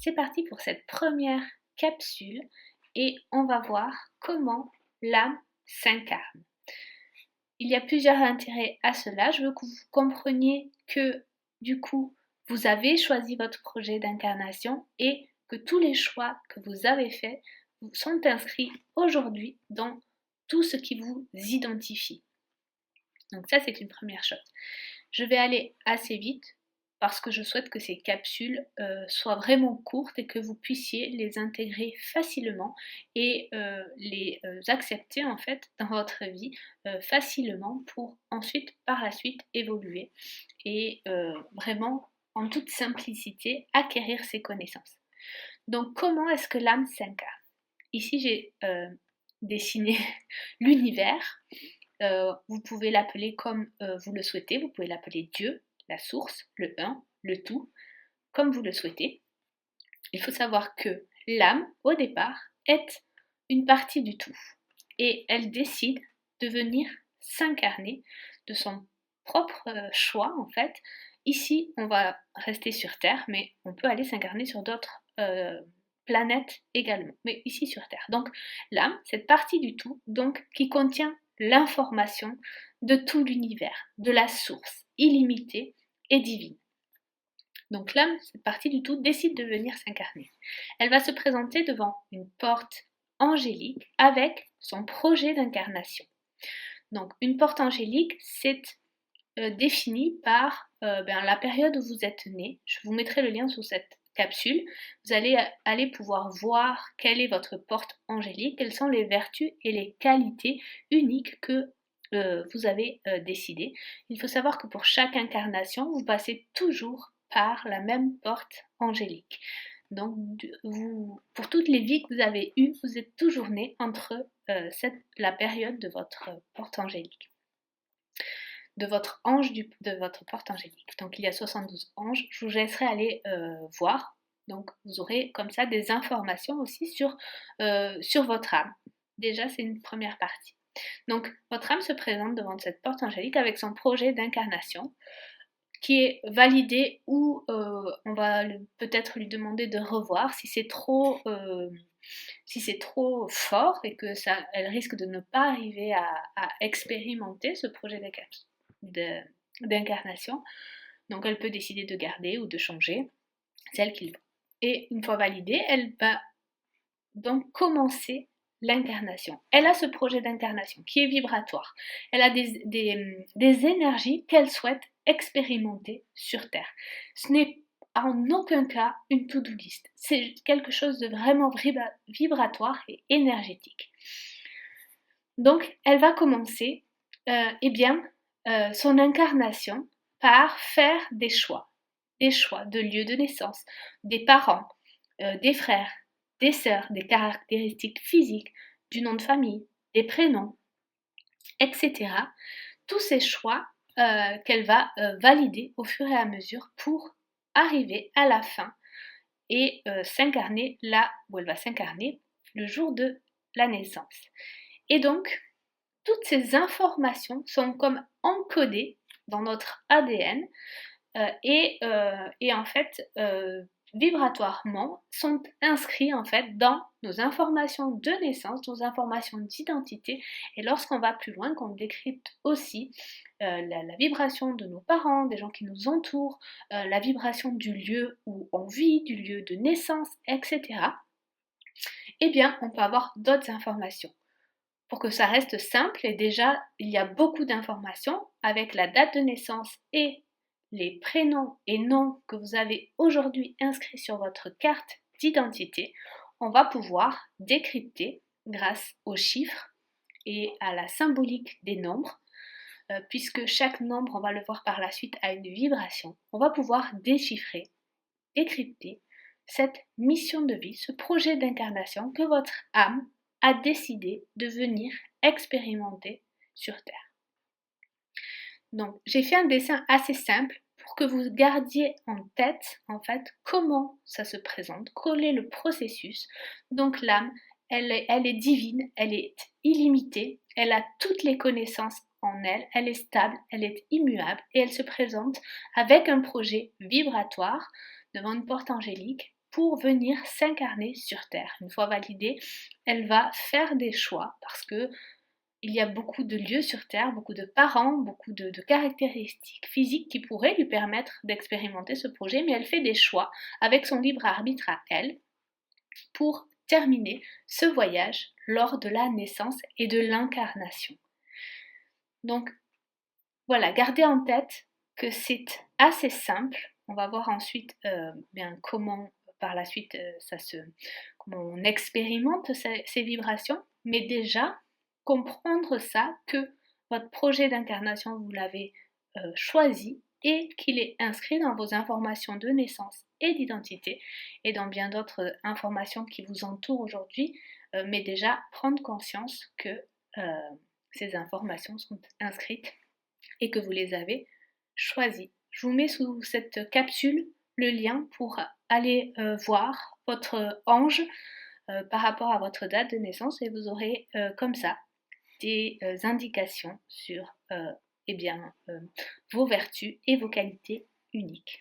c'est parti pour cette première capsule et on va voir comment l'âme s'incarne. Il y a plusieurs intérêts à cela. Je veux que vous compreniez que du coup, vous avez choisi votre projet d'incarnation et que tous les choix que vous avez faits sont inscrits aujourd'hui dans tout ce qui vous identifie. Donc ça, c'est une première chose. Je vais aller assez vite parce que je souhaite que ces capsules soient vraiment courtes et que vous puissiez les intégrer facilement et les accepter en fait dans votre vie facilement pour ensuite par la suite évoluer et vraiment en toute simplicité acquérir ces connaissances. Donc comment est-ce que l'âme s'incarne? Ici j'ai dessiné l'univers. Vous pouvez l'appeler comme vous le souhaitez, vous pouvez l'appeler Dieu, la source, le un, le tout, comme vous le souhaitez. Il faut savoir que l'âme, au départ, est une partie du tout et elle décide de venir s'incarner de son propre choix en fait. Ici, on va rester sur Terre, mais on peut aller s'incarner sur d'autres planètes également, mais ici sur Terre. Donc l'âme, cette partie du tout, donc qui contient l'information de tout l'univers, de la source illimitée et divine. Donc l'âme, cette partie du tout, décide de venir s'incarner. Elle va se présenter devant une porte angélique avec son projet d'incarnation. Donc une porte angélique, c'est défini par la période où vous êtes né. Je vous mettrai le lien sous cette capsule. Vous allez pouvoir voir quelle est votre porte angélique, quelles sont les vertus et les qualités uniques que vous avez décidées. Il faut savoir que pour chaque incarnation, vous passez toujours par la même porte angélique. Donc, pour toutes les vies que vous avez eues, vous êtes toujours né entre la période de votre porte angélique, de votre porte angélique. Donc, il y a 72 anges. Je vous laisserai aller voir. Donc, vous aurez comme ça des informations aussi sur votre âme. Déjà, c'est une première partie. Donc, votre âme se présente devant cette porte angélique avec son projet d'incarnation qui est validé ou on va peut-être lui demander de revoir si c'est trop fort et que elle risque de ne pas arriver à expérimenter ce projet d'incarnation. Donc elle peut décider de garder ou de changer celle qu'il veut. Et une fois validée, elle va donc commencer l'incarnation. Elle a ce projet d'incarnation qui est vibratoire. Elle a des énergies qu'elle souhaite expérimenter sur Terre. Ce n'est en aucun cas une to-do list. C'est quelque chose de vraiment vibratoire et énergétique. Donc, elle va commencer son incarnation par faire des choix de lieu de naissance, des parents, des frères, des sœurs, des caractéristiques physiques, du nom de famille, des prénoms, etc. Tous ces choix qu'elle va valider au fur et à mesure pour arriver à la fin et s'incarner là où elle va s'incarner le jour de la naissance. Et donc, toutes ces informations sont comme encodées dans notre ADN et en fait, vibratoirement, sont inscrits en fait dans nos informations de naissance, nos informations d'identité. Et lorsqu'on va plus loin, qu'on décrypte aussi la vibration de nos parents, des gens qui nous entourent, la vibration du lieu où on vit, du lieu de naissance, etc., eh bien, on peut avoir d'autres informations. Pour que ça reste simple, et déjà, il y a beaucoup d'informations avec la date de naissance et les prénoms et noms que vous avez aujourd'hui inscrits sur votre carte d'identité, on va pouvoir décrypter grâce aux chiffres et à la symbolique des nombres, puisque chaque nombre, on va le voir par la suite, a une vibration. On va pouvoir déchiffrer, décrypter cette mission de vie, ce projet d'incarnation que votre âme a décidé de venir expérimenter sur Terre. Donc, j'ai fait un dessin assez simple pour que vous gardiez en tête, en fait, comment ça se présente, quel est le processus. Donc, l'âme, elle est divine, elle est illimitée, elle a toutes les connaissances en elle, elle est stable, elle est immuable et elle se présente avec un projet vibratoire devant une porte angélique pour venir s'incarner sur Terre. Une fois validée, elle va faire des choix parce que il y a beaucoup de lieux sur Terre, beaucoup de parents, beaucoup de caractéristiques physiques qui pourraient lui permettre d'expérimenter ce projet, mais elle fait des choix avec son libre arbitre à elle pour terminer ce voyage lors de la naissance et de l'incarnation. Donc voilà, gardez en tête que c'est assez simple. On va voir ensuite comment par la suite comment on expérimente ces vibrations, mais déjà comprendre ça, que votre projet d'incarnation, vous l'avez choisi et qu'il est inscrit dans vos informations de naissance et d'identité et dans bien d'autres informations qui vous entourent aujourd'hui, mais déjà prendre conscience que ces informations sont inscrites et que vous les avez choisies. Je vous mets sous cette capsule le lien pour aller voir votre ange par rapport à votre date de naissance et vous aurez comme ça des indications sur vos vertus et vos qualités uniques.